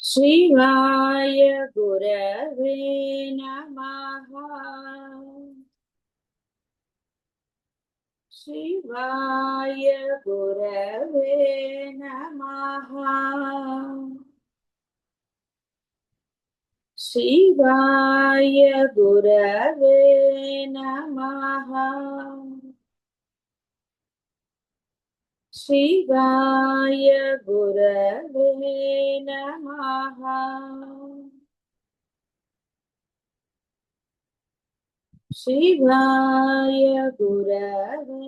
शिवाय गुरवे नमः। शिवाय गुरवे नमः। शिवाय गुरवे नमः। शिवाय गुरवे नमः। शिवाय गुरवे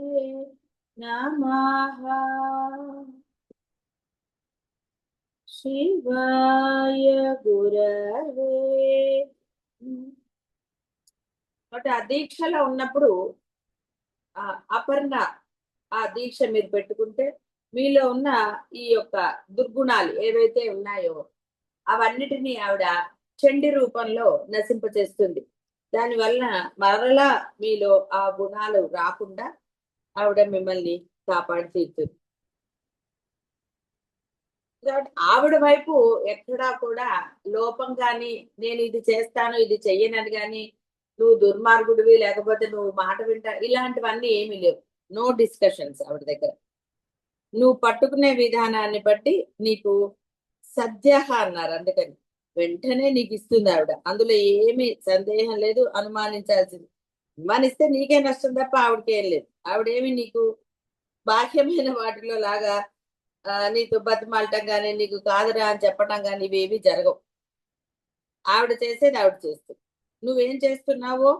नमः। शिवाय गुरवे కాబట్టి ఆ దీక్షలో ఉన్నప్పుడు అపర్ణ ఆ దీక్ష మీరు పెట్టుకుంటే మీలో ఉన్న ఈ యొక్క దుర్గుణాలు ఏవైతే ఉన్నాయో అవన్నిటినీ ఆవిడ చండి రూపంలో నశింపచేస్తుంది. దానివల్ల మరలా మీలో ఆ గుణాలు రాకుండా ఆవిడ మిమ్మల్ని కాపాడి తీరుతుంది. కాబట్టి ఆవిడ వైపు ఎక్కడా కూడా లోపం కానీ, నేను ఇది చేస్తాను ఇది చెయ్యనని కానీ, నువ్వు దుర్మార్గుడివి లేకపోతే నువ్వు మాట వింటా ఇలాంటివన్నీ ఏమీ లేవు. నో డిస్కషన్స్ ఆవిడ దగ్గర. నువ్వు పట్టుకునే విధానాన్ని బట్టి నీకు సద్యహ అన్నారు. అందుకని వెంటనే నీకు ఇస్తుంది ఆవిడ. అందులో ఏమీ సందేహం లేదు, అనుమానించాల్సింది. అనుమానిస్తే నీకే నష్టం తప్ప ఆవిడకేం లేదు. ఆవిడేమి నీకు బాహ్యమైన వాటిలో లాగా నీకు బతిమాలటం కానీ, నీకు కాదురా అని చెప్పటం కానీ ఇవేవి జరగవు. ఆవిడ చేసేది ఆవిడ చేస్తుంది. నువ్వేం చేస్తున్నావో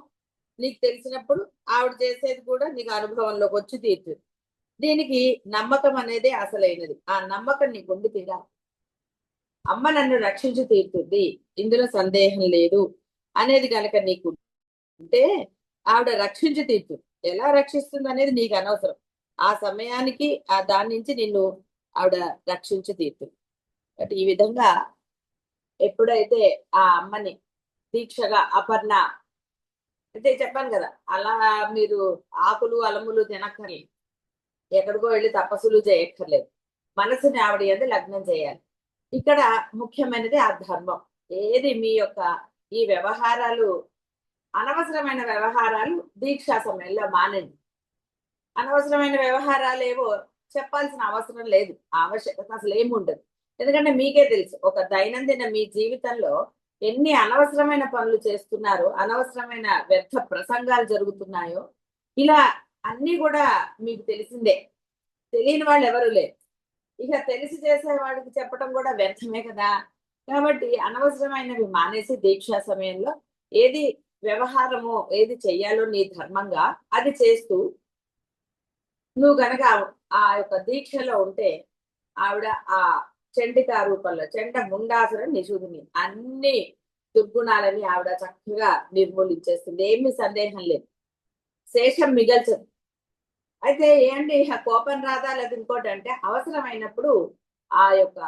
నీకు తెలిసినప్పుడు ఆవిడ చేసేది కూడా నీకు అనుభవంలోకి వచ్చి తీరుతుంది. దీనికి నమ్మకం అనేది అసలైనది. ఆ నమ్మకం నీకు ఉండి తీరాలి. అమ్మ నన్ను రక్షించి తీరుతుంది, ఇందులో సందేహం లేదు అనేది కనుక నీకు ఉంటే ఆవిడ రక్షించి తీరుతుంది. ఎలా రక్షిస్తుంది అనేది నీకు అనవసరం. ఆ సమయానికి దాని నుంచి నిన్ను ఆవిడ రక్షించి తీరుతుంది. బట్ ఈ విధంగా ఎప్పుడైతే ఆ అమ్మని దీక్షగా అపర్ణ అంటే చెప్పాను కదా, అలా మీరు ఆకులు అలములు తినక్కర్లేదు, ఎక్కడికో వెళ్ళి తపస్సులు చేయక్కర్లేదు. మనసుని ఆవిడ యందు లగ్నం చేయాలి. ఇక్కడ ముఖ్యమైనది ఆ ధర్మం. ఏది మీ యొక్క ఈ వ్యవహారాలు, అనవసరమైన వ్యవహారాలు దీక్షా సమయంలో మానండి. అనవసరమైన వ్యవహారాలు ఏవో చెప్పాల్సిన అవసరం లేదు, ఆవశ్యకత అసలు ఏమి ఉండదు. ఎందుకంటే మీకే తెలుసు ఒక దైనందిన మీ జీవితంలో ఎన్ని అనవసరమైన పనులు చేస్తున్నారో, అనవసరమైన వ్యర్థ ప్రసంగాలు జరుగుతున్నాయో, ఇలా అన్ని కూడా మీకు తెలిసిందే. తెలియని వాళ్ళు ఎవరు లేరు. ఇక తెలిసి చేసేవాడికి చెప్పడం కూడా వ్యర్థమే కదా. కాబట్టి అనవసరమైనవి మానేసి దీక్షా సమయంలో ఏది వ్యవహారమో ఏది చెయ్యాలో నీ ధర్మంగా అది చేస్తూ నువ్వు గనక ఆ యొక్క దీక్షలో ఉంటే ఆవిడ ఆ చండికా రూపంలో చండ ముండాసుర నిషూధిని అన్ని దుర్గుణాలని ఆవిడ చక్కగా నిర్మూలించేస్తుంది. ఏమీ సందేహం లేదు, శేషం మిగల్చదు. అయితే ఏంటి కోపం రాదా లేదా ఇంకోటి అంటే అవసరమైనప్పుడు ఆ యొక్క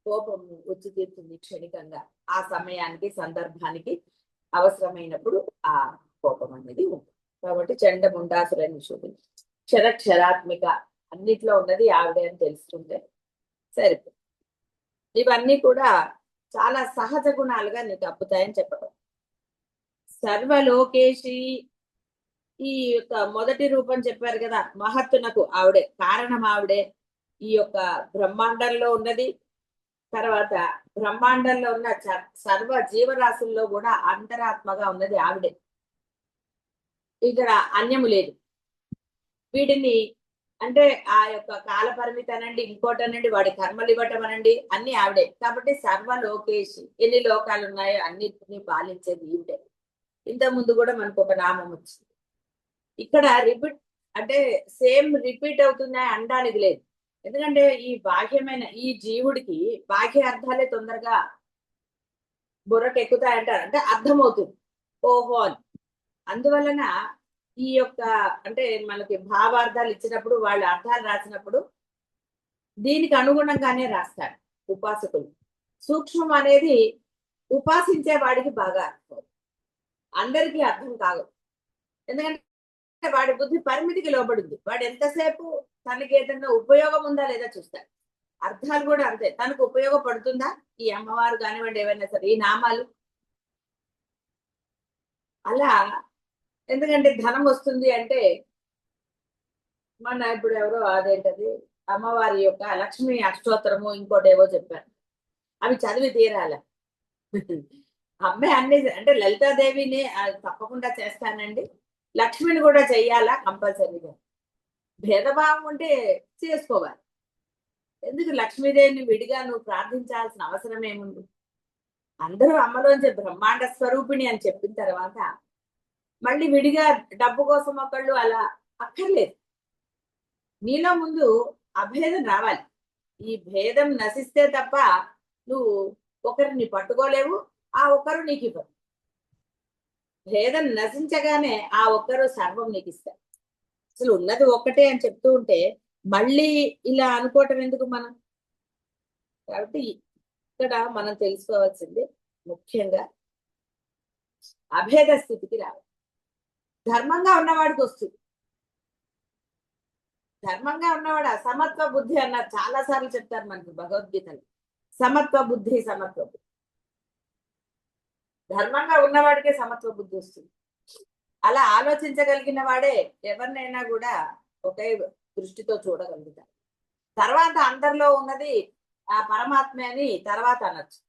కోపం వచ్చి తీరుతుంది క్షణికంగా. ఆ సమయానికి సందర్భానికి అవసరమైనప్పుడు ఆ కోపం అనేది ఉంటుంది. కాబట్టి చండ ముండాసుర నిషూధిని క్షరాత్మిక అన్నిట్లో ఉన్నది ఆవిడే అని తెలుసుకుంటే సరిపోతుంది. ఇవన్నీ కూడా చాలా సహజ గుణాలుగా నీకు అప్పుతాయని చెప్పడం. సర్వలోకేషి ఈ యొక్క మొదటి రూపం చెప్పారు కదా, మహత్తునకు ఆవిడే కారణం. ఆవిడే ఈ యొక్క బ్రహ్మాండంలో ఉన్నది. తర్వాత బ్రహ్మాండంలో ఉన్న సర్వ జీవరాశుల్లో కూడా అంతరాత్మగా ఉన్నది ఆవిడే. ఇక్కడ అన్యము లేదు. వీటిని అంటే ఆ యొక్క కాల పరిమితి అనండి, ఇంకోటనండి, వాడి కర్మలు ఇవ్వటం అనండి, అన్ని ఆవిడే. కాబట్టి సర్వలోకేషి, ఎన్ని లోకాలు ఉన్నాయో అన్నిటిని పాలించేది ఈవిడే. ఇంత ముందు కూడా మనకు ఒక నామం వచ్చింది. ఇక్కడ రిపీట్ అంటే సేమ్ రిపీట్ అవుతుందా అనడానికి లేదు. ఎందుకంటే ఈ బాహ్యమైన ఈ జీవుడికి బాహ్య అర్థాలే తొందరగా బుర్రకు ఎక్కుతాయంటారు, అంటే అర్థమవుతుంది ఓహో అని. అందువలన ఈ యొక్క అంటే మనకి భావార్థాలు ఇచ్చినప్పుడు వాళ్ళు అర్థాలు రాసినప్పుడు దీనికి అనుగుణంగానే రాస్తారు ఉపాసకులు. సూక్ష్మం అనేది ఉపాసించే వాడికి బాగా అర్థం, అందరికీ అర్థం కాదు. ఎందుకంటే వాడి బుద్ధి పరిమితికి లోబడింది. వాడు ఎంతసేపు తనకి ఏదైనా ఉపయోగం ఉందా లేదా చూస్తాడు. అర్థాలు కూడా అంతే. తనకు ఉపయోగపడుతుందా ఈ అమ్మవారు కానివ్వండి ఏవైనా సరే ఈ నామాలు? అలా ఎందుకంటే ధనం వస్తుంది అంటే మన ఇప్పుడు ఎవరో అదేంటది అమ్మవారి యొక్క లక్ష్మి అష్టోత్తరము ఇంకోటి ఏవో చెప్పారు, అవి చదివి తీరాల. అమ్మాయి అన్ని అంటే లలితాదేవిని తప్పకుండా చేస్తానండి, లక్ష్మిని కూడా చెయ్యాలా కంపల్సరీగా. భేదభావం ఉంటే చేసుకోవాలి. ఎందుకు లక్ష్మీదేవిని విడిగా నువ్వు ప్రార్థించాల్సిన అవసరం ఏముంది? అందరూ అమ్మలోంచి బ్రహ్మాండ స్వరూపిణి అని చెప్పిన తర్వాత మళ్ళీ విడిగా డబ్బు కోసం ఒకళ్ళు అలా అక్కర్లేదు. నీలో ముందు అభేదం రావాలి. ఈ భేదం నశిస్తే తప్ప నువ్వు ఒకరిని పట్టుకోలేవు, ఆ ఒక్కరు నీకు ఇవ్వరు. భేదం నశించగానే ఆ ఒక్కరు సర్వం నీకు ఇస్తారు. అసలు ఉన్నది ఒక్కటే అని చెప్తూ ఉంటే మళ్ళీ ఇలా అనుకోవటం ఎందుకు మనం? కాబట్టి ఇక్కడ మనం తెలుసుకోవాల్సింది ముఖ్యంగా అభేద స్థితికి రావాలి. ధర్మంగా ఉన్నవాడికి వస్తుంది. ధర్మంగా ఉన్నవాడు సమత్వ బుద్ధి అన్నారు, చాలా సార్లు చెప్తారు మనకి భగవద్గీతలో. సమత్వ బుద్ధి, సమత్వ బుద్ధి. ధర్మంగా ఉన్నవాడికే సమత్వ బుద్ధి వస్తుంది. అలా ఆలోచించగలిగిన వాడే ఎవరినైనా కూడా ఒకే దృష్టితో చూడగలుగుతారు. తర్వాత అందరిలో ఉన్నది ఆ పరమాత్మే అని తర్వాత అనొచ్చు.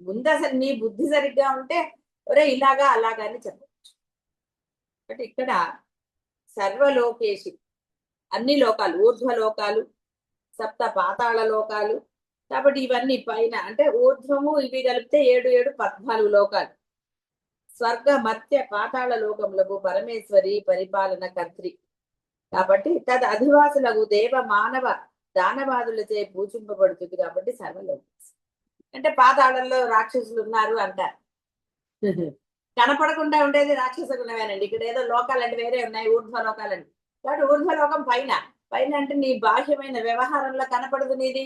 ముందు అసలు నీ బుద్ధి సరిగ్గా ఉంటే ఒరే ఇలాగా అలాగా అని చెప్పచ్చు. బట్ ఇక్కడ సర్వలోకేషి, అన్ని లోకాలు, ఊర్ధ్వ లోకాలు, సప్త పాతాళ లోకాలు. కాబట్టి ఇవన్నీ పైన అంటే ఊర్ధ్వము ఇవి కలిపితే 7 14 లోకాలు. స్వర్గ మత్య పాతాళ లోకములకు పరమేశ్వరి పరిపాలన కర్త్రి. కాబట్టి తద్ అధివాసులకు దేవ మానవ దానవాదులచే పూజింపబడుతుంది. కాబట్టి సర్వలోకేషి అంటే పాతాళంలో రాక్షసులు ఉన్నారు అంటారు. కనపడకుండా ఉండేది రాక్షస గుణమేనండి. ఇక్కడ ఏదో లోకాలంటే వేరే ఉన్నాయి, ఊర్ధ్వ లోకాలండి. కాబట్టి ఊర్ధ్వలోకం పైన. పైన అంటే నీ బాహ్యమైన వ్యవహారంలో కనపడదు నీది.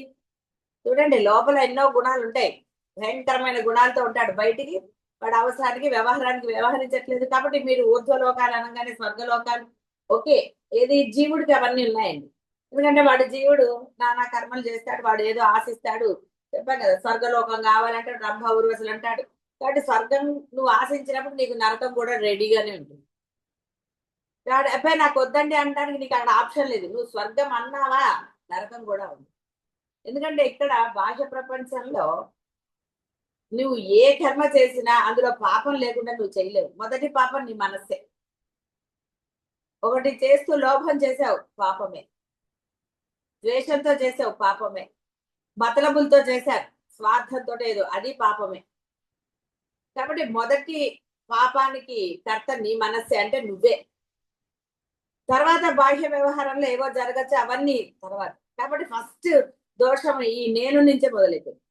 చూడండి లోపల ఎన్నో గుణాలు ఉంటాయి, భయంకరమైన గుణాలతో ఉంటాడు. బయటికి వాడు అవసరానికి వ్యవహారానికి వ్యవహరించట్లేదు. కాబట్టి మీరు ఊర్ధ్వలోకాలు అనగానే స్వర్గలోకాలు ఓకే, ఏది జీవుడికి అవన్నీ ఉన్నాయండి. ఎందుకంటే వాడు జీవుడు నానా కర్మలు చేస్తాడు, వాడు ఏదో ఆశిస్తాడు. చెప్పాను కదా, స్వర్గలోకం కావాలంటే బ్రహ్మ ఊర్వశులు అంటాడు. కాబట్టి స్వర్గం నువ్వు ఆశించినప్పుడు నీకు నరకం కూడా రెడీగానే ఉంటుంది. అబ్బాయి నాకు వద్దండి అనడానికి నీకు అక్కడ ఆప్షన్ లేదు. నువ్వు స్వర్గం అన్నావా నరకం కూడా ఉంది. ఎందుకంటే ఇక్కడ బాహ్య ప్రపంచంలో నువ్వు ఏ కర్మ చేసినా అందులో పాపం లేకుండా నువ్వు చేయలేవు. మొదటి పాపం నీ మనస్సే. ఒకటి చేస్తూ లోభం చేసావు పాపమే, ద్వేషంతో చేసావు పాపమే, మతలబులతో చేశారు స్వార్థంతో ఏదో అది పాపమే. కాబట్టి మొదటి పాపానికి కర్త నీ మనస్సే, అంటే నువ్వే. తర్వాత బాహ్య వ్యవహారంలో ఏవో జరగచ్చు, అవన్నీ తర్వాత. కాబట్టి ఫస్ట్ దోషం ఈ నేను నుంచే మొదలైపోయింది.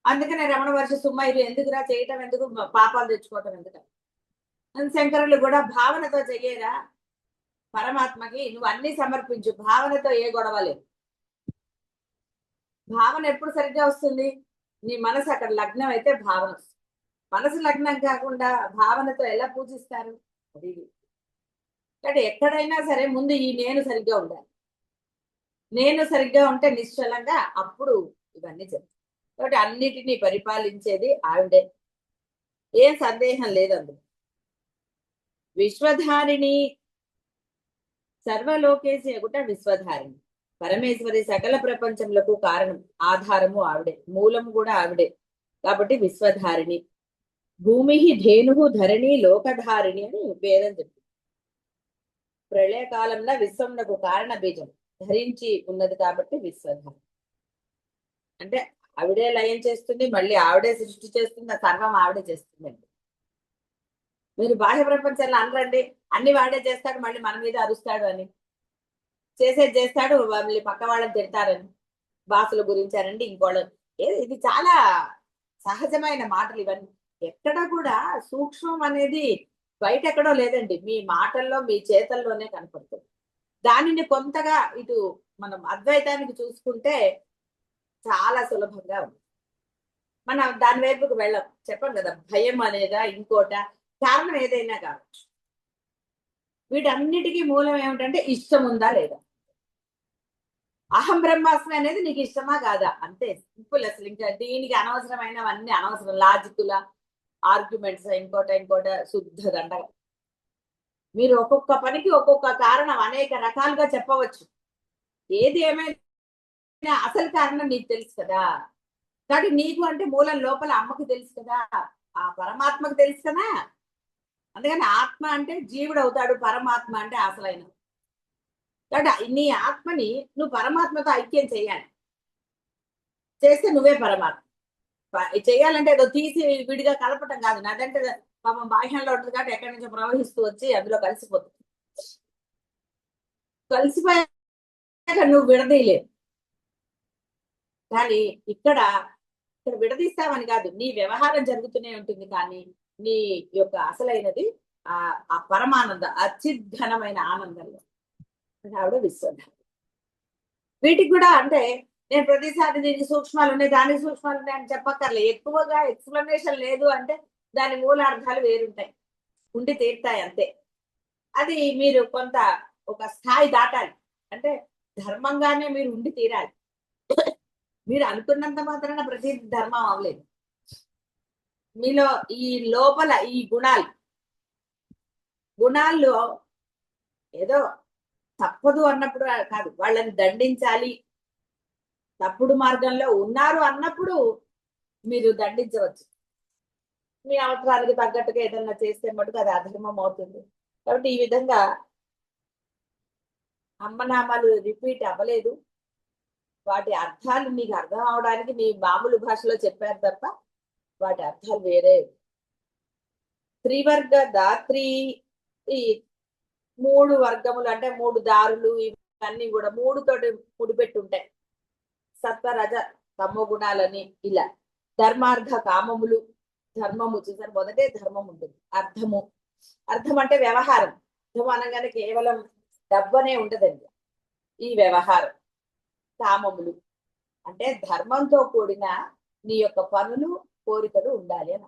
అందుకనే రమణ వర్ష సుమ్మైరు ఎందుకురా చేయటం, ఎందుకు పాపాలు తెచ్చుకోవటం ఎందుకని. శంకరులు కూడా భావనతో చెయ్యేరా పరమాత్మకి, నువ్వు అన్ని సమర్పించు, భావనతో ఏ గొడవ లేదు. భావన ఎప్పుడు సరిగ్గా వస్తుంది? నీ మనసు అక్కడ లగ్నం అయితే భావన వస్తుంది. మనసు లగ్నం కాకుండా భావనతో ఎలా పూజిస్తారు? అది కాబట్టి ఎక్కడైనా సరే ముందు ఈ నేను సరిగ్గా ఉండాలి. నేను సరిగ్గా ఉంటే నిశ్చలంగా అప్పుడు ఇవన్నీ చెప్తాను. కాబట్టి అన్నిటినీ పరిపాలించేది ఆవిడే, ఏం సందేహం లేదు అందులో. విశ్వధారిణి, సర్వలోకేశి అగుట విశ్వధారిణి. పరమేశ్వరి సకల ప్రపంచములకు కారణం, ఆధారము ఆవిడే, మూలము కూడా ఆవిడే. కాబట్టి విశ్వధారిణి. భూమి ధేను ధరణి లోకధారిణి అని వేదం చెప్తుంది. ప్రళయకాలంలో విశ్వమునకు కారణ బీజం ధరించి ఉన్నది కాబట్టి విశ్వధారిణి. అంటే ఆవిడే లయం చేస్తుంది, మళ్ళీ ఆవిడే సృష్టి చేస్తుంది, ఆ సర్వం ఆవిడే చేస్తుందండి. మీరు బాహ్య ప్రపంచంలో అనరండి అన్ని వాడే చేస్తాడు మళ్ళీ మన మీద అరుస్తాడు అని. చేసేది చేస్తాడు, మళ్ళీ పక్క వాళ్ళని తిడతారని, బాసుల గురించారండి ఇంకోళ్ళు. ఇది చాలా సహజమైన మాటలు ఇవన్నీ. ఎక్కడ కూడా సూక్ష్మం అనేది బయట ఎక్కడో లేదండి, మీ మాటల్లో మీ చేతల్లోనే కనపడుతుంది. దానిని కొంతగా ఇటు మనం అద్వైతానికి చూసుకుంటే చాలా సులభంగా ఉంది. మనం దాని వైపుకు వెళ్ళం. చెప్పాం కదా, భయం అనేదా ఇంకోట, కారణం ఏదైనా కావచ్చు. వీటన్నిటికీ మూలం ఏమిటంటే ఇష్టం ఉందా లేదా. అహం బ్రహ్మాస్మి అనేది నీకు ఇష్టమా కాదా, అంతే సింపుల్. అసలు ఇంకా దీనికి అనవసరమైనవన్నీ అనవసరం, లాజిక్ల ఆర్గ్యుమెంట్స్, ఇంకోట శుద్ధ దండగ. మీరు ఒక్కొక్క పనికి ఒక్కొక్క కారణం అనేక రకాలుగా చెప్పవచ్చు. ఏది ఏమైనా అసలు కారణం నీకు తెలుసు కదా. కాబట్టి నీకు అంటే మూలం లోపల అమ్మకు తెలుసు కదా, ఆ పరమాత్మకు తెలుసు కదా. అందుకని ఆత్మ అంటే జీవుడు అవుతాడు, పరమాత్మ అంటే అసలైన. కాబట్టి నీ ఆత్మని నువ్వు పరమాత్మతో ఐక్యం చేయాలి. చేస్తే నువ్వే పరమాత్మ. చేయాలంటే ఏదో తీసి విడిగా కలపటం కాదు. నాదంటే పాపం బాహ్యంలో ఉంటుంది కాబట్టి ఎక్కడి నుంచో ప్రవహిస్తూ వచ్చి అందులో కలిసిపోతుంది. కలిసిపోయాక నువ్వు విడదీయలేవు. కానీ ఇక్కడ విడదీస్తామని కాదు, నీ వ్యవహారం జరుగుతూనే ఉంటుంది. కానీ నీ యొక్క అసలైనది ఆ పరమానంద, అత్యుద్ఘనమైన ఆనందంలో ఆవిడ విశ్వధ. వీటికి కూడా అంటే నేను ప్రతిసారి దీనికి సూక్ష్మాలు ఉన్నాయి, దానికి సూక్ష్మాలు ఉన్నాయి అని చెప్పక్కర్లే. ఎక్కువగా ఎక్స్ప్లెనేషన్ లేదు అంటే దాని మూలార్థాలు వేరుంటాయి, ఉండి తీరుతాయి అంతే. అది మీరు కొంత ఒక స్థాయి దాటాలి. అంటే ధర్మంగానే మీరు ఉండి తీరాలి. మీరు అనుకున్నంత మాత్రాన ప్రతి ధర్మం అవ్వలేదు. మీలో ఈ లోపల ఈ గుణాల్లో ఏదో తప్పదు అన్నప్పుడు కాదు, వాళ్ళని దండించాలి, తప్పుడు మార్గంలో ఉన్నారు అన్నప్పుడు మీరు దండించవచ్చు. మీ అవసరానికి తగ్గట్టుగా ఏదన్నా చేస్తే మటుకు అది అధర్మం అవుతుంది. కాబట్టి ఈ విధంగా అమ్మనామాలు రిపీట్ అవ్వలేదు. వాటి అర్థాలు మీకు అర్థం అవడానికి మీ మామూలు భాషలో చెప్పారు తప్ప వాటి అర్థాలు వేరే. త్రివర్గ దాత్రి, ఈ 3 వర్గములు అంటే 3 దారులు, ఇవన్నీ కూడా 3 తోటి ముడిపెట్టి ఉంటాయి. సత్వ రజ తమో గుణాలని ఇలా. ధర్మార్థ కామములు, ధర్మము చూసారు, మొదటే ధర్మం ఉంటుంది. అర్థం అంటే వ్యవహారం. అర్థం అనగానే కేవలం డబ్బనే ఉండదండి. ఈ వ్యవహారం. కామములు అంటే ధర్మంతో కూడిన నీ యొక్క పనులు, కోరికలు ఉండాలి అని.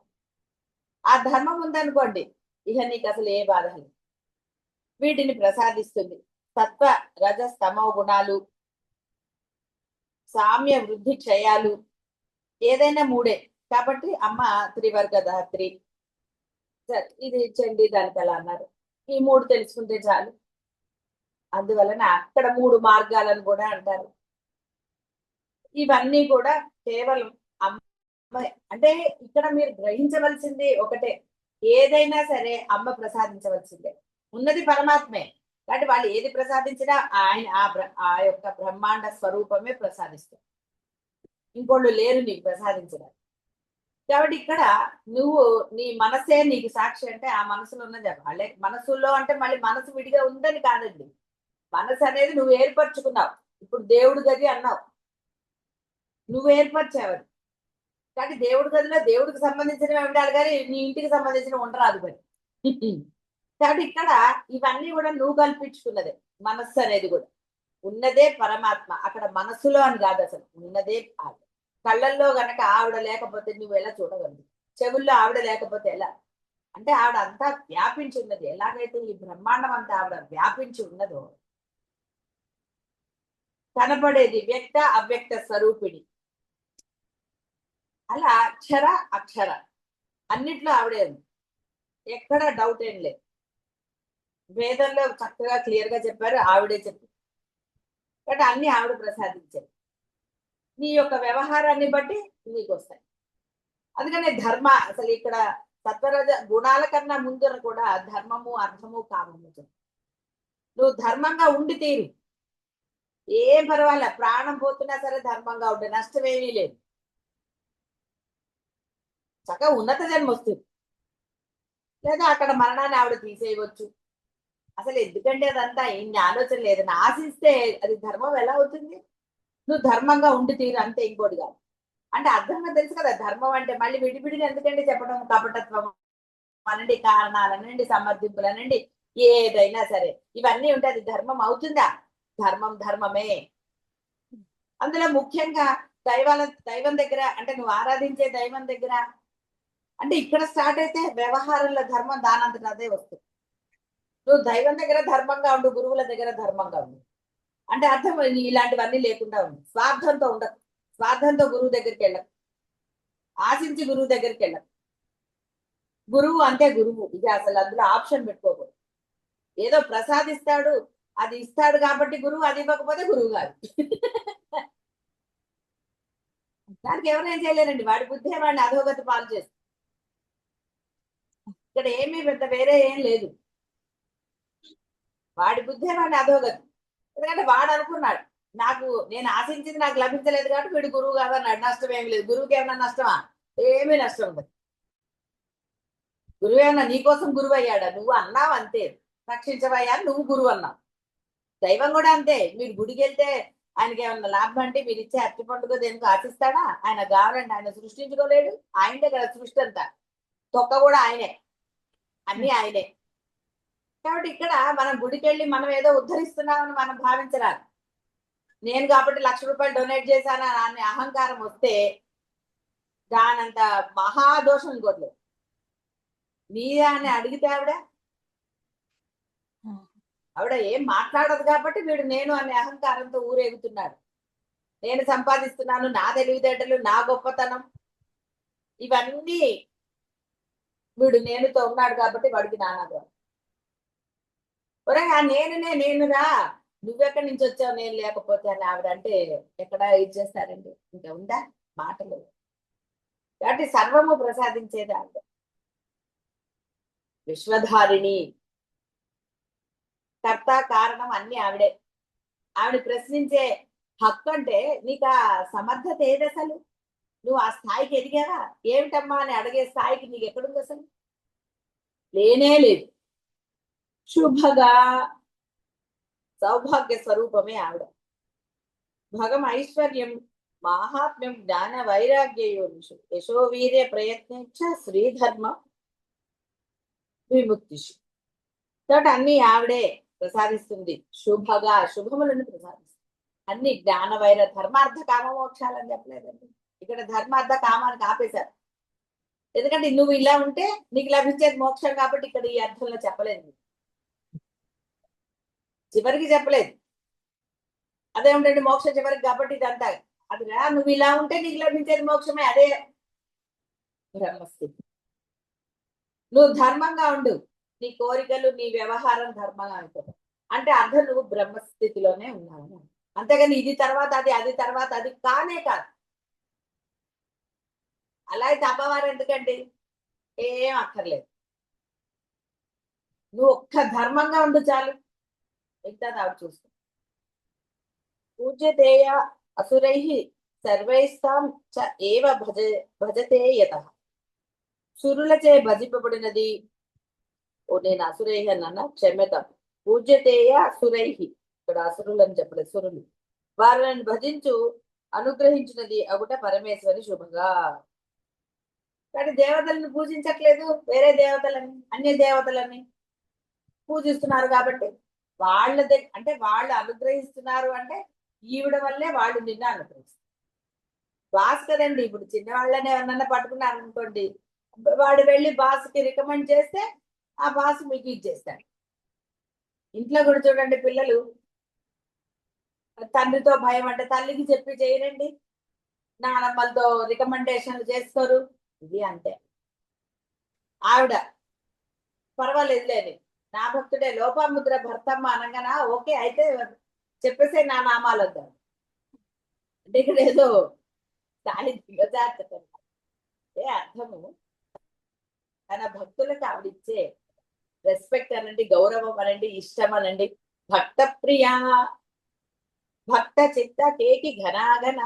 ఆ ధర్మం ఉందనుకోండి, ఇక నీకు అసలు ఏ బాధ లేదు. వీటిని ప్రసాదిస్తుంది. సత్వ రజ తమో గుణాలు, సామ్య వృద్ధి క్షయాలు, ఏదైనా 3 కాబట్టి అమ్మ త్రివర్గ ధాత్రి. సరే, ఇది ఇచ్చండి దానికి అలా అన్నారు. ఈ 3 తెలుసుకుంటే చాలు. అందువలన అక్కడ 3 మార్గాలను కూడా అంటారు. ఇవన్నీ కూడా కేవలం అమ్మ అంటే ఇక్కడ మీరు గ్రహించవలసింది ఒకటే, ఏదైనా సరే అమ్మ ప్రసాదించవలసిందే. ఉన్నది పరమాత్మే కాబట్టి వాళ్ళు ఏది ప్రసాదించినా ఆయన ఆ యొక్క బ్రహ్మాండ స్వరూపమే ప్రసాదిస్తారు. ఇంకోళ్ళు లేరు నీకు ప్రసాదించడం. కాబట్టి ఇక్కడ నువ్వు నీ మనసే నీకు సాక్షి అంటే ఆ మనసులో ఉన్నది వాళ్ళే. మనసులో అంటే మళ్ళీ మనసు విడిగా ఉందని కాదండి. మనసు అనేది నువ్వు ఏర్పరచుకున్నావు. ఇప్పుడు దేవుడు గది అన్నావు, నువ్వు ఏర్పరిచావు. కాబట్టి దేవుడి గదిలో దేవుడికి సంబంధించినవి ఉండాలి కానీ నీ ఇంటికి సంబంధించిన ఉండరాదు మరి. కాబట్టి ఇక్కడ ఇవన్నీ కూడా నువ్వు కల్పించుకున్నదే. మనస్సు అనేది కూడా ఉన్నదే పరమాత్మ. అక్కడ మనస్సులో అని కాదు, అసలు ఉన్నదే ఆవిడ. కళ్ళల్లో గనక ఆవిడ లేకపోతే నువ్వు ఎలా చూడగలవు? చెవుల్లో ఆవిడ లేకపోతే ఎలా? అంటే ఆవిడ అంతా వ్యాపించి ఉన్నది. ఎలాగైతే ఈ బ్రహ్మాండం అంతా ఆవిడ వ్యాపించి ఉన్నదో, కనపడేది వ్యక్త అవ్యక్త స్వరూపిణి. అలా అక్షర అక్షర అన్నిట్లో ఆవిడే ఉంది. ఎక్కడ డౌట్ ఏం లేదు. వేదంలో చక్కగా క్లియర్ గా చెప్పారు, ఆవిడే చెప్పారు. కాబట్టి అన్ని ఆవిడ ప్రసాదించారు. నీ యొక్క వ్యవహారాన్ని బట్టి నీకు వస్తాయి. అందుకనే ధర్మ అసలు ఇక్కడ సత్వరజ గుణాల కన్నా ముందర కూడా ధర్మము, అర్థము, కామము. నువ్వు ధర్మంగా ఉండి తీరు, ఏం పర్వాలే. ప్రాణం పోతున్నా సరే ధర్మంగా ఉండే నష్టమేమీ లేదు. చక్కగా ఉన్నత జన్మ వస్తుంది. లేదా అక్కడ మరణాన్ని ఆవిడ తీసేయవచ్చు. అసలు ఎందుకంటే అదంతా ఇన్ని ఆలోచన లేదని ఆశిస్తే అది ధర్మం ఎలా అవుతుంది? నువ్వు ధర్మంగా ఉండి తీరు అంతే, ఇంకోటి కాదు. అంటే అర్థంగా తెలుసు కదా ధర్మం అంటే. మళ్ళీ విడివిడిగా ఎందుకంటే చెప్పడం, కపటత్వం అనండి, కారణాలనండి, సమర్థింపులనండి, ఏదైనా సరే ఇవన్నీ ఉంటే అది ధర్మం అవుతుందా? ధర్మమే. అందులో ముఖ్యంగా దైవం దగ్గర అంటే నువ్వు ఆరాధించే దైవం దగ్గర అంటే ఇక్కడ స్టార్ట్ అయితే వ్యవహారంలో ధర్మం దానంతట అదే వస్తుంది. నువ్వు దైవం దగ్గర ధర్మంగా ఉండు, గురువుల దగ్గర ధర్మంగా ఉండు. అంటే అర్థం ఇలాంటివన్నీ లేకుండా ఉంది. స్వార్థంతో ఉండదు. స్వార్థంతో గురువు దగ్గరికి వెళ్ళదు. ఆశించి గురువు దగ్గరికి వెళ్ళదు. గురువు అంటే గురువు. ఇది అసలు అందులో ఆప్షన్ పెట్టుకోకూడదు. ఏదో ప్రసాదిస్తాడు, అది ఇస్తాడు కాబట్టి గురువు, అది ఇవ్వకపోతే గురువు కాదు. దానికి ఎవరేం చేయలేరండి. వాడి బుద్ధే వాడిని అధోగతి పాలు చేస్తుంది. ఇక్కడ ఏమీ పెద్ద వేరే ఏం లేదు. వాడి బుద్ధే వాడిని అధోగతి. ఎందుకంటే వాడు అనుకున్నాడు, నేను ఆశించింది నాకు లభించలేదు కాబట్టి వీడు గురువు కాదన్నాడు. నష్టం ఏమి లేదు. గురువుకి ఏమన్నా నష్టమా? ఏమీ నష్టం ఉండదు. గురువు ఏమన్నా నీకోసం గురువు అయ్యాడా? నువ్వు అన్నావు అంతే, రక్షించవయ్యా నువ్వు గురువు అన్నావు. దైవం కూడా అంతే. మీరు గుడికి వెళ్తే ఆయనకి ఏమన్నా లాభం అంటే మీరు ఇచ్చే అట్టి పండుగ దేనికి ఆశిస్తాడా? ఆయన కావాలండి. ఆయన సృష్టించుకోలేడు. ఆయనే కదా సృష్టి అంతా. తొక్క కూడా ఆయనే, అన్ని ఆయనే. కాబట్టి ఇక్కడ మనం గుడికి వెళ్ళి మనం ఏదో ఉద్ధరిస్తున్నామని మనం భావించరాదు. నేను కాబట్టి ₹1,00,000 డొనేట్ చేశాను అనే అహంకారం వస్తే దానంత మహాదోషం ఇంకోట్లేదు. మీరే అని అడిగితే ఆవిడ ఏం మాట్లాడదు కాబట్టి వీడు నేను అనే అహంకారంతో ఊరేగుతున్నాడు. నేను సంపాదిస్తున్నాను, నా తెలివితేటలు, నా గొప్పతనం, ఇవన్నీ వీడు నేనుతో ఉన్నాడు కాబట్టి వాడికి నానాదు. ఒరే ఆ నేనురా, నువ్వెక్కడి నుంచి వచ్చావు నేను లేకపోతే అని ఆవిడ అంటే ఎక్కడ ఇది చేస్తారండి? ఇంకా ఉందా మాటలు? కాబట్టి సర్వము ప్రసాదించేది ఆవిడ. విశ్వధారిణి, కర్త కారణం అన్ని ఆవిడే. ఆవిడ ప్రశ్నించే హక్కు అంటే నీకు ఆ సమర్థత ఏది అసలు? నువ్వు ఆ స్థాయికి ఎదిగావా? ఏమిటమ్మా అని అడిగే స్థాయికి నీకు ఎక్కడుంది అసలు? లేనే లేదు. శుభగా సౌభాగ్య స్వరూపమే ఆవిడ. భగం ఐశ్వర్యం మాహాత్మ్యం జ్ఞాన వైరాగ్యయోనిషు యశో వీర్య ప్రయత్నించ శ్రీధర్మ విముక్తిషు. కాబట్టి అన్ని ఆవిడే ప్రసాదిస్తుంది. శుభగా శుభములను ప్రసాదిస్తుంది. అన్ని జ్ఞాన వైర ధర్మార్థ కామ మోక్షాలని చెప్పలేదండి. ఇక్కడ ధర్మార్థ కామానికి ఆపేశారు. ఎందుకంటే నువ్వు ఇలా ఉంటే నీకు లభించేది మోక్షం కాబట్టి ఇక్కడ ఈ అర్థంలో చెప్పలేదు. చివరికి చెప్పలేదు. అదేమిటండి మోక్షం చివరికి కాబట్టి ఇదంతా అదిరా, నువ్వు ఇలా ఉంటే నీకు లభించేది మోక్షమే. అదే బ్రహ్మస్థితి. నువ్వు ధర్మంగా ఉండు, నీ కోరికలు నీ వ్యవహారం ధర్మంగా ఉంటుంది అంటే అర్థం నువ్వు బ్రహ్మస్థితిలోనే ఉన్నావు. అంతేగాని ఇది తర్వాత అది, అది తర్వాత అది కానే కాదు. అలా అయితే అమ్మవారు ఎందుకండి? ఏం అక్కర్లేదు. నువ్వు ఒక్క ధర్మంగా ఉండు చాలు, మిగతా ఆవిడ చూసుకో. పూజ్యతేయ అసురై సర్వైస్తాం చ ఏవ భజతే యతః. సురులచే భజింపబడినది. ఓ నేను అసురై అన్న క్షమ్యతాం. పూజ్యతేయ అసురై, ఇక్కడ అసురులు అని చెప్పలేదు, సురులు. వారిని భజించు అనుగ్రహించినది అగుట పరమేశ్వరి శుభగా. కానీ దేవతలను పూజించట్లేదు, వేరే దేవతలని అన్య దేవతలని పూజిస్తున్నారు కాబట్టి వాళ్ళ అంటే వాళ్ళు అనుగ్రహిస్తున్నారు అంటే ఈవిడ వల్లే వాళ్ళు నిన్న అనుగ్రహిస్తారు. బాస్ కదండి. ఇప్పుడు చిన్నవాళ్ళని ఎవరన్నా పట్టుకున్నారు అనుకోండి, వాడు వెళ్ళి బాస్కి రికమెండ్ చేస్తే ఆ బాస్ మీకు ఇచ్చేస్తాడు. ఇంట్లో కూడా చూడండి, పిల్లలు తండ్రితో భయం అంటే తల్లికి చెప్పి చేయరండి, నానమ్మలతో రికమెండేషన్లు చేసుకోరు. ఇది అంతే. ఆవిడ పర్వాలేదులేని నా భక్తుడే లోపాముద్ర భర్తమ్మ అనగానా ఓకే అయితే చెప్పేసే నా నామాలు వద్దాం అంటే ఇక్కడ ఏదో స్థాయి దిగజార్చటం ఏ అర్థము. తన భక్తులకు ఆవిడిచ్చే రెస్పెక్ట్ అనండి, గౌరవం అనండి, ఇష్టం అనండి. భక్త ప్రియా భక్త చిత్త కేకి ఘనాఘన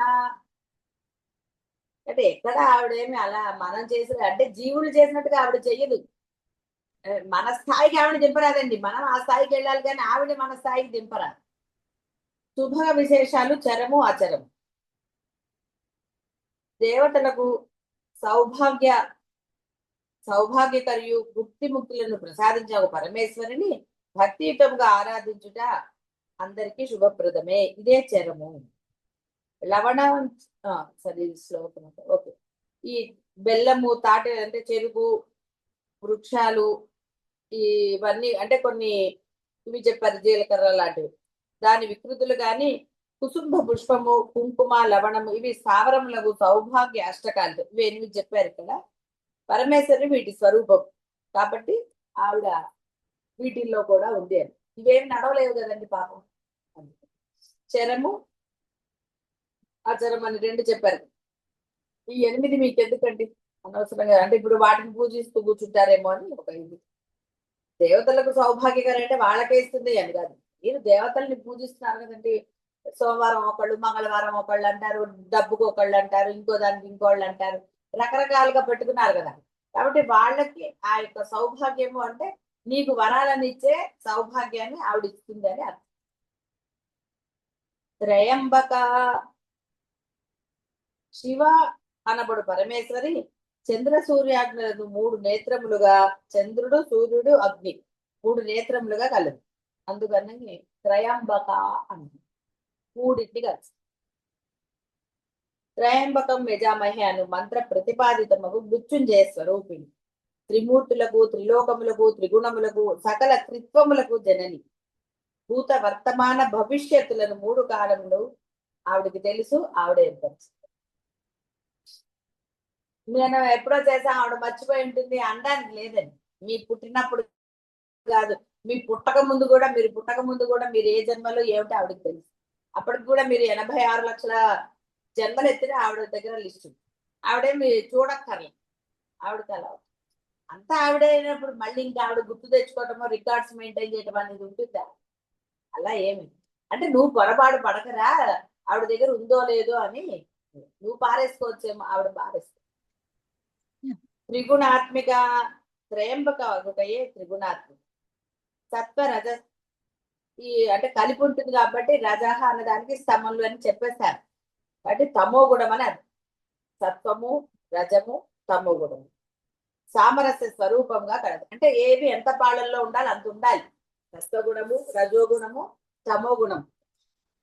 అంటే ఎక్కడ ఆవిడేమి అలా మనం చేసిన అంటే జీవులు చేసినట్టుగా ఆవిడ చెయ్యదు. మన స్థాయికి ఆవిడ దింపరాదండి, మనం ఆ స్థాయికి వెళ్ళాలి కానీ ఆవిడ మన స్థాయికి దింపరాదు. శుభ విశేషాలు చరము అచరము. దేవతలకు సౌభాగ్యకరియు ముక్తి ముక్తులను ప్రసాదించే ఒక పరమేశ్వరిని భక్తియుతంగా ఆరాధించుట అందరికీ శుభప్రదమే. ఇదే చరము. లవణ సరే శ్లోకం ఓకే. ఈ బెల్లము తాటి అంటే చెరుకు వృక్షాలు ఇవన్నీ అంటే కొన్ని ఇవి చెప్పారు, జీలకర్ర లాంటివి. దాని వికృతులు గాని కుసుంభ పుష్పము, కుంకుమ, లవణము ఇవి స్థావరములకు సౌభాగ్య అష్టకాలు. ఇవి 8 చెప్పారు ఇక్కడ. పరమేశ్వరి వీటి స్వరూపం కాబట్టి ఆవిడ వీటిల్లో కూడా ఉంది అని. ఇవేమి నడవలేవు కదండి పాపం. చరము అచరం అని 2 చెప్పారు. ఈ 8 మీకు ఎందుకండి అనవసరంగా, అంటే ఇప్పుడు వాటిని పూజిస్తూ కూర్చుంటారేమో అని ఒక ఇది. దేవతలకు సౌభాగ్యకరం అంటే వాళ్ళకే ఇస్తుంది అని కాదు. మీరు దేవతల్ని పూజిస్తున్నారు కదండి. సోమవారం ఒకళ్ళు, మంగళవారం ఒకళ్ళు అంటారు, డబ్బుకు ఒకళ్ళు అంటారు, ఇంకో దానికి ఇంకోళ్ళు అంటారు, రకరకాలుగా పెట్టుకున్నారు కదా. కాబట్టి వాళ్ళకి ఆ యొక్క సౌభాగ్యము అంటే నీకు వరాలను ఇచ్చే సౌభాగ్యాన్ని ఆవిడ ఇస్తుంది అని అర్థం. త్రయంబక శివ అనబడు పరమేశ్వరి చంద్ర సూర్యాగ్నులను 3 నేత్రములుగా, చంద్రుడు, సూర్యుడు, అగ్ని 3 నేత్రములుగా కలదు. అందుకని త్రయంబక అంటారు. 3 కలిసి త్రయంబకం యజామహే అను మంత్ర ప్రతిపాదితమగు మృత్యుంజయ స్వరూపిణి. త్రిమూర్తులకు, త్రిలోకములకు, త్రిగుణములకు, సకల త్రిత్వములకు జనని. భూత వర్తమాన భవిష్యత్తులను 3 కాలములు ఆవిడకి తెలుసు. ఆవిడ ఏర్పరిచింది. నేను ఎప్పుడో చేసా ఆవిడ మర్చిపోయి ఉంటుంది అనడానికి లేదండి. మీ పుట్టినప్పుడు కాదు, మీ పుట్టక ముందు కూడా, మీరు పుట్టక ముందు కూడా మీరు ఏ జన్మలో ఏమిటి ఆవిడకి తెలుసు. అప్పటికి కూడా మీరు 86 లక్షల జన్మలు ఎత్తిన ఆవిడ దగ్గర లిస్టు. ఆవిడేమి చూడక్కర్లే. ఆవిడకి అలా అంతా ఆవిడే అయినప్పుడు మళ్ళీ ఇంకా ఆవిడ గుర్తు తెచ్చుకోవటమో, రికార్డ్స్ మెయింటైన్ చేయటం అనేది ఉంటుందా? అలా ఏమి అంటే నువ్వు పొరపాటు పడకరా, ఆవిడ దగ్గర ఉందో లేదో అని నువ్వు పారేసుకోవచ్చేమో, ఆవిడ పారేసుకో. త్రిగుణాత్మిక త్రయంబక ఒకటయే త్రిగుణాత్మిక. సత్వ రజ ఈ అంటే కలిపి ఉంటుంది కాబట్టి రజహ అన్నదానికి స్తమములు అని చెప్పేశారు. కాబట్టి తమో గుణం అని అది. సత్వము, రజము, తమో గుణము సామరస్య స్వరూపంగా కలదు. అంటే ఏవి ఎంత పాళల్లో ఉండాలి అంత ఉండాలి. సత్వగుణము, రజోగుణము, తమో గుణము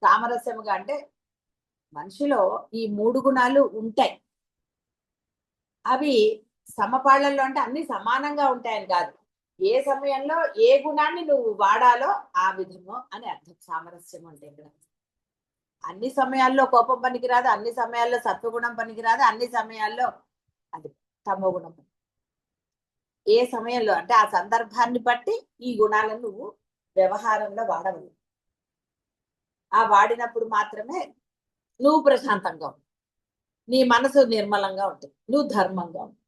సామరస్యముగా. అంటే మనిషిలో ఈ 3 గుణాలు ఉంటాయి. అవి సమపాళ్లలో అంటే అన్ని సమానంగా ఉంటాయని కాదు. ఏ సమయంలో ఏ గుణాన్ని నువ్వు వాడాలో ఆ విధము అని అర్థం. సామరస్యం అంటే ఇక్కడ అన్ని సమయాల్లో కోపం పనికిరాదు, అన్ని సమయాల్లో సత్వగుణం పనికిరాదు, అన్ని సమయాల్లో అది తమో గుణం. ఏ సమయంలో అంటే ఆ సందర్భాన్ని బట్టి ఈ గుణాలను నువ్వు వ్యవహారంలో వాడవు. ఆ వాడినప్పుడు మాత్రమే నువ్వు ప్రశాంతంగా ఉంటావు, నీ మనసు నిర్మలంగా ఉంటుంది, నువ్వు ధర్మంగా ఉంటావు.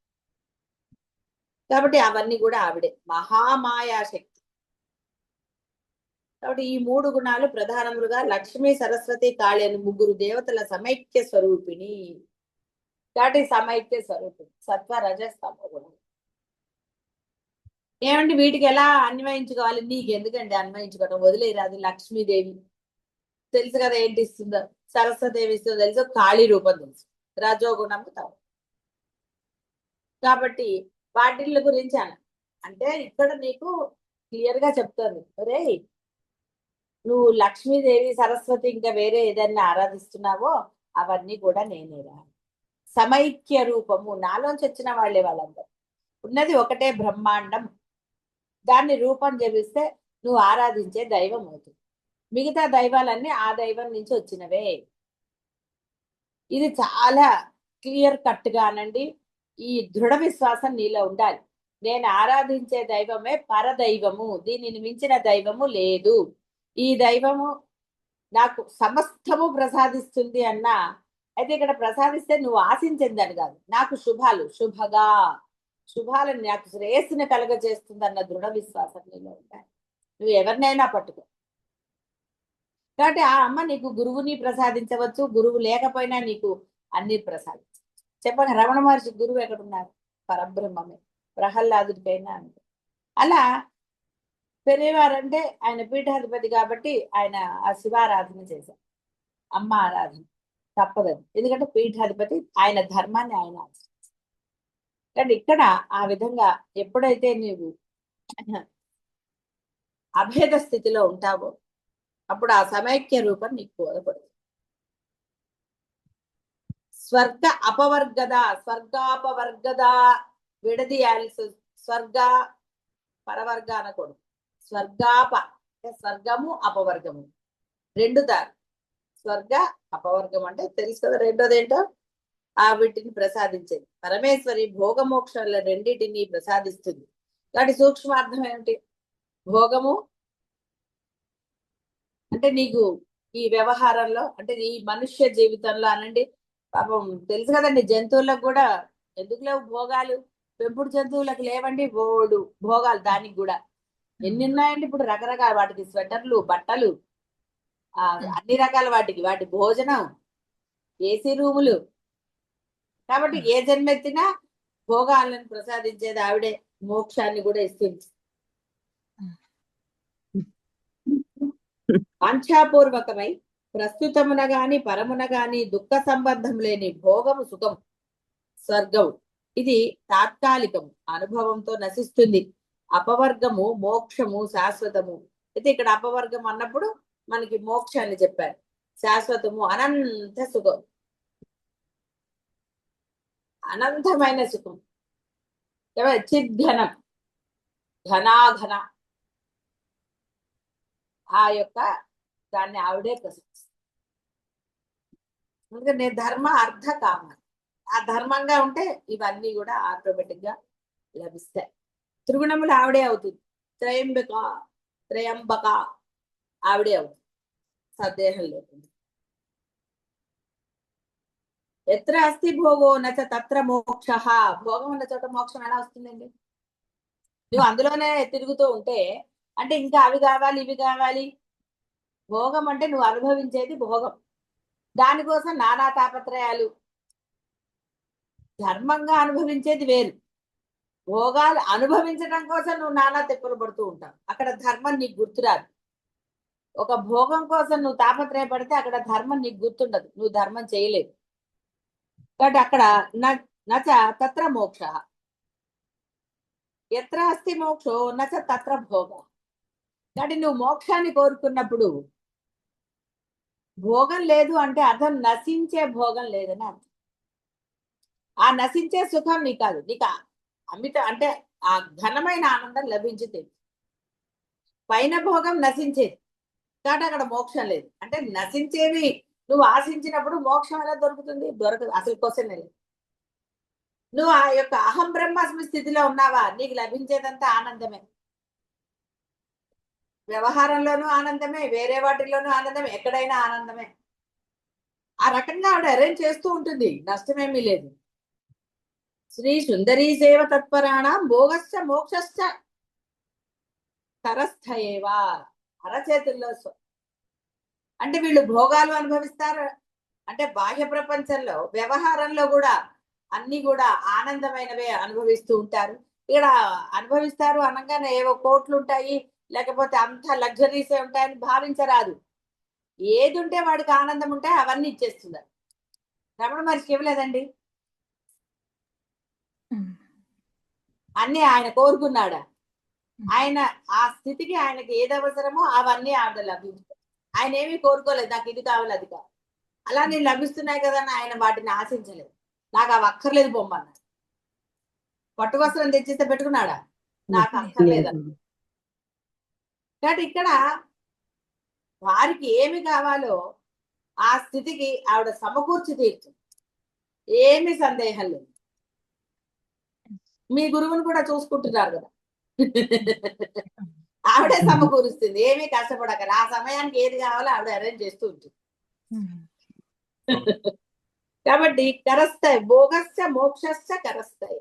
కాబట్టి అవన్నీ కూడా ఆవిడే మహామాయా శక్తి. కాబట్టి ఈ 3 గుణాలు ప్రధానములుగా లక్ష్మీ, సరస్వతి, కాళి అని 3 దేవతల సమైక్య స్వరూపిణి. కాబట్టి సమైక్య స్వరూపిణి సత్వ, రజస్తమో గుణం. ఏమంటే వీటికి ఎలా అన్వయించుకోవాలి? నీకు ఎందుకండి అన్వయించుకోవడం, వదిలేరాదు. లక్ష్మీదేవి తెలుసు కదా ఏంటి ఇస్తుందో, సరస్వదేవి ఇస్తుందో తెలుసు, కాళీ రూపం తెలుసు, రజోగుణము తమ. కాబట్టి వాటిల గురించి అంటే ఇక్కడ నీకు క్లియర్ గా చెప్తుంది, ఒరే నువ్వు లక్ష్మీదేవి, సరస్వతి ఇంకా వేరే ఏదన్నా ఆరాధిస్తున్నావో అవన్నీ కూడా నేనేరా. సమైక్య రూపము నాలోంచి వచ్చిన వాళ్ళే వాళ్ళందరూ. ఉన్నది ఒకటే బ్రహ్మాండం. దాన్ని రూపం జపిస్తే నువ్వు ఆరాధించే దైవం అవుతుంది. మిగతా దైవాలన్నీ ఆ దైవం నుంచి వచ్చినవే. ఇది చాలా క్లియర్ కట్ గానండి. ఈ దృఢ విశ్వాసం నీలో ఉండాలి. నేను ఆరాధించే దైవమే పరదైవము, దీనిని మించిన దైవము లేదు. ఈ దైవము నాకు సమస్తము ప్రసాదిస్తుంది అన్నా, అయితే ఇక్కడ ప్రసాదిస్తే నువ్వు ఆశించిందని కాదు, నాకు శుభాలు శుభాలను నాకు శ్రేయస్సుని కలగజేస్తుంది అన్న దృఢ విశ్వాసం నీలో ఉండాలి. నువ్వు ఎవరినైనా పట్టుకో. కాబట్టి ఆ అమ్మ నీకు గురువుని ప్రసాదించవచ్చు, గురువు లేకపోయినా నీకు అన్ని ప్రసాదించవచ్చు. చెప్పండి, రమణ మహర్షి గురువు ఎక్కడున్నారు? పరబ్రహ్మమే. ప్రహ్లాదుడికైనా అంటే అలా పెరివారంటే ఆయన పీఠాధిపతి కాబట్టి ఆయన ఆ శివారాధన చేశారు. అమ్మ ఆరాధన తప్పదని, ఎందుకంటే పీఠాధిపతి ఆయన ధర్మాన్ని ఆయన ఆచరించారు. కానీ ఇక్కడ ఆ విధంగా ఎప్పుడైతే నీవు అభేద స్థితిలో ఉంటావో అప్పుడు ఆ సమైక్య రూపం నీకు బోధపడుతుంది. స్వర్గాపవర్గద విడదీయాల్సి, స్వర్గ పరవర్గ అనకూడదు. స్వర్గాప స్వర్గము, అపవర్గము. రెండు దారి, స్వర్గ అపవర్గం అంటే తెలుసు కదా. రెండోది ఏంటో వీటిని ప్రసాదించేది పరమేశ్వరి. భోగమోక్షాల రెండింటిని ప్రసాదిస్తుంది. కాబట్టి సూక్ష్మార్థం ఏమిటి? భోగము అంటే నీకు ఈ వ్యవహారంలో, అంటే ఈ మనుష్య జీవితంలో అనండి, పాపం తెలుసు కదండి, జంతువులకు కూడా ఎందుకు లేవు భోగాలు? పెంపుడు జంతువులకు లేవండి బోడు భోగాలు. దానికి కూడా ఎన్ని ఉన్నాయండి ఇప్పుడు, రకరకాల వాటికి స్వెటర్లు, బట్టలు, అన్ని రకాల వాటి భోజనం, ఏసీ రూములు. కాబట్టి ఏ జన్మెత్తినా భోగాలను ప్రసాదించేది ఆవిడే, మోక్షాన్ని కూడా ఇస్తుంది. వాంఛాపూర్వకమై ప్రస్తుతమున గాని పరమున గాని దుఃఖ సంబంధం లేని భోగము సుఖం స్వర్గము. ఇది తాత్కాలికము, అనుభవంతో నశిస్తుంది. అపవర్గము మోక్షము శాశ్వతము. అయితే ఇక్కడ అపవర్గం అన్నప్పుడు మనకి మోక్షాన్ని చెప్పారు. శాశ్వతము అనంత సుఖం, అనంతమైన సుఖం. చిద్ఘనం, ఘనాఘన, ఆ యొక్క దాన్ని ఆవిడే ప్రశంసిస్తుంది. ఎందుకంటే ధర్మ అర్థ కామ, ఆ ధర్మంగా ఉంటే ఇవన్నీ కూడా ఆటోమేటిక్ గా లభిస్తాయి. త్రిగుణములు ఆవిడే అవుతుంది. త్రయంబక ఆవిడే అవుతుంది, సందేహం లేకుండా. ఎత్ర అస్తి భోగో నచ తత్ర మోక్ష. భోగం ఉన్న చోట మోక్షం ఎలా వస్తుందండి? నువ్వు అందులోనే తిరుగుతూ ఉంటే, అంటే ఇంకా అవి కావాలి ఇవి కావాలి. భోగం అంటే నువ్వు అనుభవించేది భోగం, దానికోసం నానా తాపత్రయాలు. ధర్మంగా అనుభవించేది వేరు, భోగాలు అనుభవించడం కోసం నువ్వు నానా తిప్పలు పడుతూ ఉంటావు. అక్కడ ధర్మం నీకు గుర్తురాదు. ఒక భోగం కోసం నువ్వు తాపత్రయపడితే అక్కడ ధర్మం నీకు గుర్తుండదు, నువ్వు ధర్మం చేయలేవు. కాబట్టి అక్కడ నచ తత్ర మోక్ష. ఎత్ర అస్తి మోక్షో నచ తత్ర భోగ. కాబట్టి నువ్వు మోక్షాన్ని కోరుకున్నప్పుడు భోగం లేదు అంటే అర్థం నశించే భోగం లేదని అర్థం. ఆ నశించే సుఖం నీకు కాదు, నీకు అమిత అంటే ఆ ఘనమైన ఆనందం లభించింది. పైన భోగం నశించేది, కాబట్టి అక్కడ మోక్షం లేదు. అంటే నశించేవి నువ్వు ఆశించినప్పుడు మోక్షం ఎలా దొరుకుతుంది? దొరకదు, అసలు క్వశ్చన్ లేదు. నువ్వు ఆ యొక్క అహం బ్రహ్మాస్మి స్థితిలో ఉన్నావా, నీకు లభించేదంతా ఆనందమే. వ్యవహారంలోనూ ఆనందమే, వేరే వాటిల్లోనూ ఆనందమే, ఎక్కడైనా ఆనందమే. ఆ రకంగా ఆవిడ అరేంజ్ చేస్తూ ఉంటుంది, నష్టమేమీ లేదు. శ్రీ సుందరీ సేవ తత్పరాణం భోగశ్చ మోక్షశ్చ తరస్థయేవా. అరచేతుల్లో. అంటే వీళ్ళు భోగాలు అనుభవిస్తారు, అంటే బాహ్య ప్రపంచంలో వ్యవహారంలో కూడా అన్ని కూడా ఆనందమైనవే అనుభవిస్తూ ఉంటారు. ఇక్కడ అనుభవిస్తారు అనగానే ఏవో కోట్లు ఉంటాయి, లేకపోతే అంత లగ్జరీసే ఉంటాయని భావించరాదు. ఏది ఉంటే వాడికి ఆనందం ఉంటే అవన్నీ ఇచ్చేస్తున్నారు. రమణ మహర్షికి ఇవ్వలేదండి, అన్ని ఆయన కోరుకున్నాడా? ఆయన ఆ స్థితికి ఆయనకి ఏది అవసరమో అవన్నీ ఆవిడ లభించాయి. ఆయన ఏమీ కోరుకోలేదు, నాకు ఇది కావాలి అది కావాలి. అలా నేను లభిస్తున్నాయి కదా అని ఆయన వాటిని ఆశించలేదు. నాకు అవి అక్కర్లేదు బొమ్మన్నాడు. పట్టు వస్త్రం తెచ్చిస్తే పెట్టుకున్నాడా? నాకు అక్కర్లేదన్న. కాబట్టి ఇక్కడ వారికి ఏమి కావాలో ఆ స్థితికి ఆవిడ సమకూర్చి తీర్చు, ఏమి సందేహం లేదు. మీ గురువుని కూడా చూసుకుంటున్నారు కదా, ఆవిడే సమకూరుస్తుంది, ఏమీ కష్టపడక. ఆ సమయానికి ఏది కావాలో ఆవిడ అరేంజ్ చేస్తూ ఉంటుంది. కాబట్టి కరస్తాయి, భోగశ్చ మోక్షశ్చ కరస్తాయి.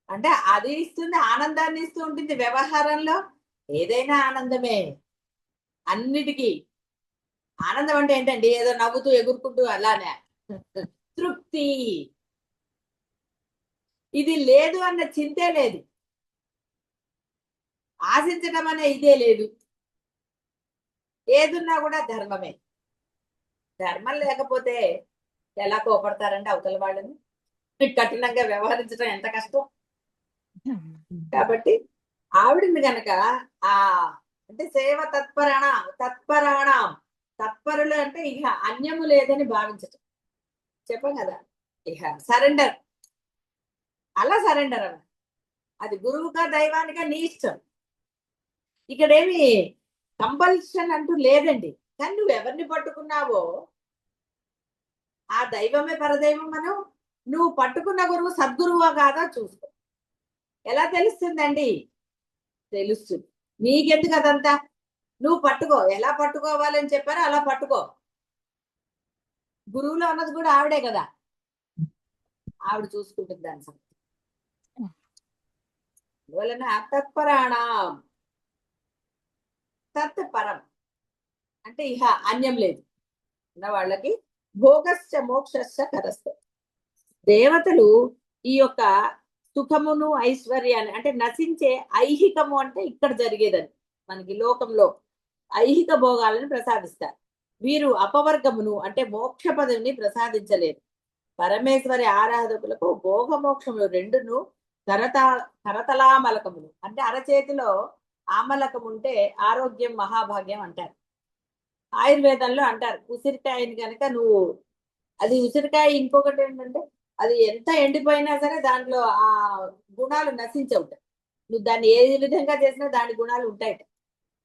అంటే అది ఇస్తుంది, ఆనందాన్ని ఇస్తూ ఉంటుంది. వ్యవహారంలో ఏదైనా ఆనందమే, అన్నిటికీ ఆనందం. అంటే ఏంటండి, ఏదో నవ్వుతూ ఎగురుకుంటూ అలానే తృప్తి. ఇది లేదు అన్న చింతే లేదు, ఆశించడం అనే ఇదే లేదు. ఏదున్నా కూడా ధర్మమే. ధర్మం లేకపోతే ఎలా కోపడతారంటే అవతల వాళ్ళని, కఠినంగా వ్యవహరించడం ఎంత కష్టం. కాబట్టి ఆవిడని గనక ఆ అంటే సేవ తత్పరాణం, తత్పరులు అంటే ఇక అన్యము లేదని భావించటం. చెప్పాం కదా, ఇక సరెండర్, అలా సరెండర్ అన్న. అది గురువుగా దైవానిగా నీ ఇష్టం. ఇక్కడేమి కంపల్షన్ అంటూ లేదండి. కానీ నువ్వు ఎవరిని పట్టుకున్నావో ఆ దైవమే పరదైవం మనం. నువ్వు పట్టుకున్న గురువు సద్గురువా కాదా చూసుకో. ఎలా తెలుస్తుందండి? తెలుస్తుంది. నీకెందుకు అదంతా? నువ్వు పట్టుకో. ఎలా పట్టుకోవాలని చెప్పారో అలా పట్టుకో. గురువులో ఉన్నది కూడా ఆవిడే కదా, ఆవిడ చూసుకుంటుంది దాని సంగతి. అందువలన తత్పరాణం, తత్పరం అంటే ఇహ అన్యం లేదు ఉన్న వాళ్ళకి భోగశ్చ మోక్షశ్చ కరస్థ. దేవతలు ఈ యొక్క సుఖమును ఐశ్వర్యాన్ని అంటే నశించే ఐహికము అంటే ఇక్కడ జరిగేదని మనకి లోకంలో ఐహిక భోగాలను ప్రసాదిస్తారు. వీరు అపవర్గమును అంటే మోక్ష పదవిని ప్రసాదించలేరు. పరమేశ్వరి ఆరాధకులకు భోగమోక్షములు రెండును కరతలామలకములు అంటే అరచేతిలో ఆమలకం ఉంటే ఆరోగ్యం మహాభాగ్యం అంటారు. ఆయుర్వేదంలో అంటారు ఉసిరికాయని కనుక నువ్వు, అది ఉసిరికాయ ఇంకొకటి ఏంటంటే అది ఎంత ఎండిపోయినా సరే దాంట్లో ఆ గుణాలు నశించవుతాయి. నువ్వు దాన్ని ఏ విధంగా చేసినా దాని గుణాలు ఉంటాయి.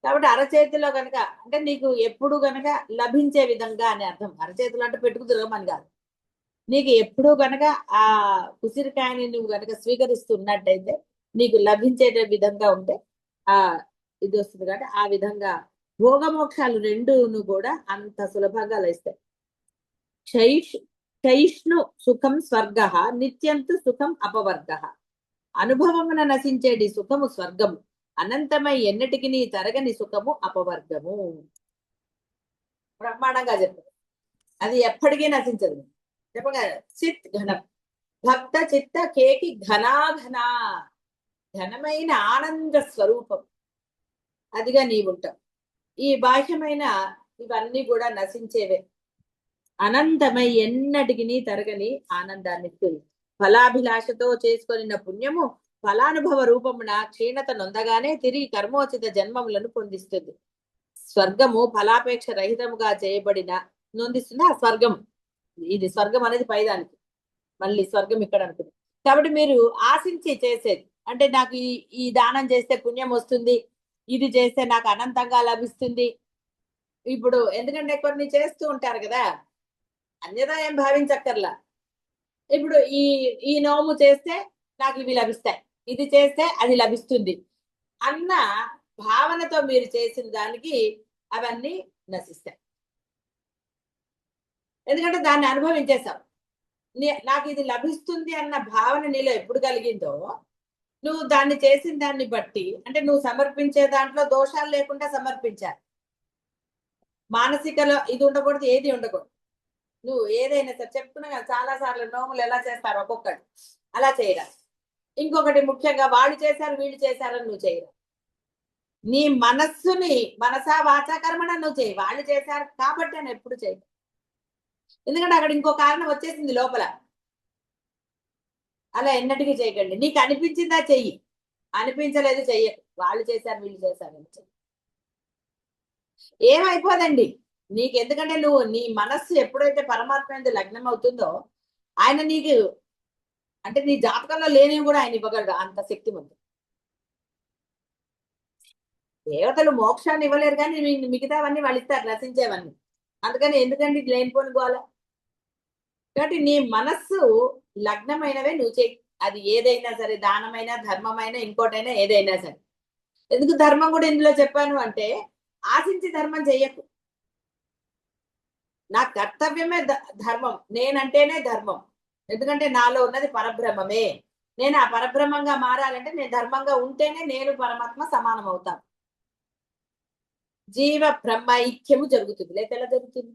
కాబట్టి అరచేతిలో కనుక అంటే నీకు ఎప్పుడు కనుక లభించే విధంగా అని అర్థం. అరచేతులు అంటే పెట్టుకు తిరగమని కాదు. నీకు ఎప్పుడు కనుక ఆ ఉసిరికాయని నువ్వు కనుక స్వీకరిస్తున్నట్టయితే నీకు లభించే విధంగా ఉంటే ఆ ఇది వస్తుంది. కాబట్టి ఆ విధంగా భోగమోక్షాలు రెండును కూడా అంత సులభంగా లభిస్తాయి. క్షయిష్ణు సుఖం స్వర్గ, నిత్యంతు సుఖం అపవర్గ. అనుభవమున నశించేటి సుఖము స్వర్గము, అనంతమై ఎన్నటికి నీ తరగని సుఖము అపవర్గము. బ్రహ్మాండంగా చెప్పారు. అది ఎప్పటికీ నశించదు. చెప్పగా చిత్ ఘనం, భక్త చిత్త కేకి ఘనాఘన, ఘనమైన ఆనంద స్వరూపం అదిగా నీవుంటావు. ఈ బాహ్యమైన ఇవన్నీ కూడా నశించేవే. అనంతమై ఎన్నటికి తరగని ఆనందాన్ని ఇస్తుంది. ఫలాభిలాషతో చేసుకొనిన పుణ్యము ఫలానుభవ రూపమున క్షీణత నొందగానే తిరిగి కర్మోచిత జన్మములను పొందిస్తుంది. స్వర్గము ఫలాపేక్ష రహితముగా చేయబడిన నొందిస్తుంది ఆ స్వర్గం. ఇది స్వర్గం అనేది పైదానికి, మళ్ళీ స్వర్గం ఇక్కడ అనుకుంది. కాబట్టి మీరు ఆశించి చేసేది అంటే నాకు ఈ దానం చేస్తే పుణ్యం వస్తుంది, ఇది చేస్తే నాకు అనంతంగా లభిస్తుంది. ఇప్పుడు ఎందుకంటే కొన్ని చేస్తూ ఉంటారు కదా, అన్యదా ఏం భావించక్కర్లా. ఇప్పుడు ఈ నోము చేస్తే నాకు ఇవి లభిస్తాయి, ఇది చేస్తే అది లభిస్తుంది అన్న భావనతో మీరు చేసిన దానికి అవన్నీ నశిస్తాయి. ఎందుకంటే దాన్ని అనుభవించేసావు. నాకు ఇది లభిస్తుంది అన్న భావన నీలో ఎప్పుడు కలిగిందో నువ్వు దాన్ని చేసిన దాన్ని బట్టి అంటే నువ్వు సమర్పించే దాంట్లో దోషాలు లేకుండా సమర్పించాలి. మానసికలో ఇది ఉండకూడదు, ఏది ఉండకూడదు. నువ్వు ఏదైనా సరే చెప్తున్నా కదా, చాలా సార్లు నోములు ఎలా చేస్తారు ఒక్కొక్కటి అలా చేయరా. ఇంకొకటి ముఖ్యంగా వాళ్ళు చేశారు వీళ్ళు చేశారని నువ్వు చేయరా. నీ మనస్సుని మనసా వాచా కర్మణ నువ్వు చేయి. వాళ్ళు చేశారు కాబట్టి అని ఎప్పుడు చేయి. ఎందుకంటే అక్కడ ఇంకో కారణం వచ్చేసింది లోపల. అలా ఎన్నటికీ చేయకండి. నీకు అనిపించిందా చెయ్యి, అనిపించలేదు చెయ్యకు. వాళ్ళు చేశారు వీళ్ళు చేశారు అని చెయ్యి. ఏమైపోదండి నీకు. ఎందుకంటే నువ్వు నీ మనస్సు ఎప్పుడైతే పరమాత్మ మీద లగ్నం అవుతుందో ఆయన నీకు అంటే నీ జాతకంలో లేనివి కూడా ఆయన ఇవ్వగలడు, అంత శక్తిమంతుడు. దేవతలు మోక్షాన్ని ఇవ్వలేరు కానీ మిగతావన్నీ వాళ్ళు ఇస్తారు, నశించేవన్నీ. అందుకని ఎందుకండి లేనిపోని గోల. కాబట్టి నీ మనస్సు లగ్నమైనవే నువ్వు చేయి. అది ఏదైనా సరే, దానమైనా ధర్మమైనా ఇంకోటైనా ఏదైనా సరే. ఎందుకు ధర్మం కూడా ఇందులో చెప్పాను అంటే ఆశించి ధర్మం చెయ్యకు. నా కర్తవ్యమే ధర్మం, నేనంటేనే ధర్మం. ఎందుకంటే నాలో ఉన్నది పరబ్రహ్మమే. నేను ఆ పరబ్రహ్మంగా మారాలంటే నేను ధర్మంగా ఉంటేనే నేను పరమాత్మ సమానం అవుతాను. జీవ బ్రహ్మ ఐక్యము జరుగుతుంది, లేక ఎలా జరుగుతుంది?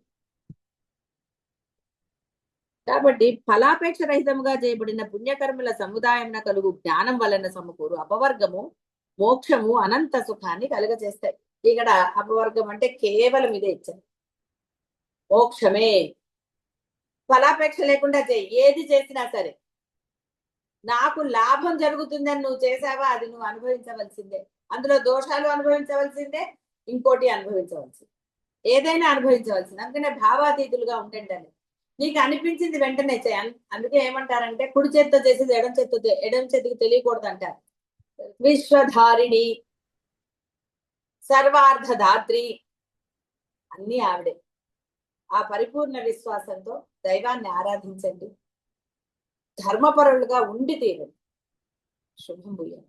కాబట్టి ఫలాపేక్ష రహితముగా చేయబడిన పుణ్యకర్మల సముదాయం కలుగు జ్ఞానం వలన సమకూరు అపవర్గము మోక్షము అనంత సుఖాన్ని కలుగజేస్తాయి. ఇక్కడ అపవర్గం అంటే కేవలం ఇదే ఇచ్చారు, మోక్షమే. ఫలాపేక్ష లేకుండా చేయి, ఏది చేసినా సరే నాకు లాభం జరుగుతుందని నువ్వు చేసావా అది నువ్వు అనుభవించవలసిందే. అందులో దోషాలు అనుభవించవలసిందే, ఇంకోటి అనుభవించవలసిందే, ఏదైనా అనుభవించవలసిందే. అందుకనే భావాతీతులుగా ఉండండి. నీకు అనిపించింది వెంటనే చేయాలి. అందుకే ఏమంటారంటే కుడి చేత్తో చేసేది ఎడం చేతికి తెలియకూడదు అంటారు. విశ్వధారిణి, సర్వార్థధాత్రి, అన్ని ఆవిడే. ఆ పరిపూర్ణ విశ్వాసంతో దైవాన్ని ఆరాధించండి, ధర్మపరులుగా ఉండి తీరండి. శుభం భూయాత్.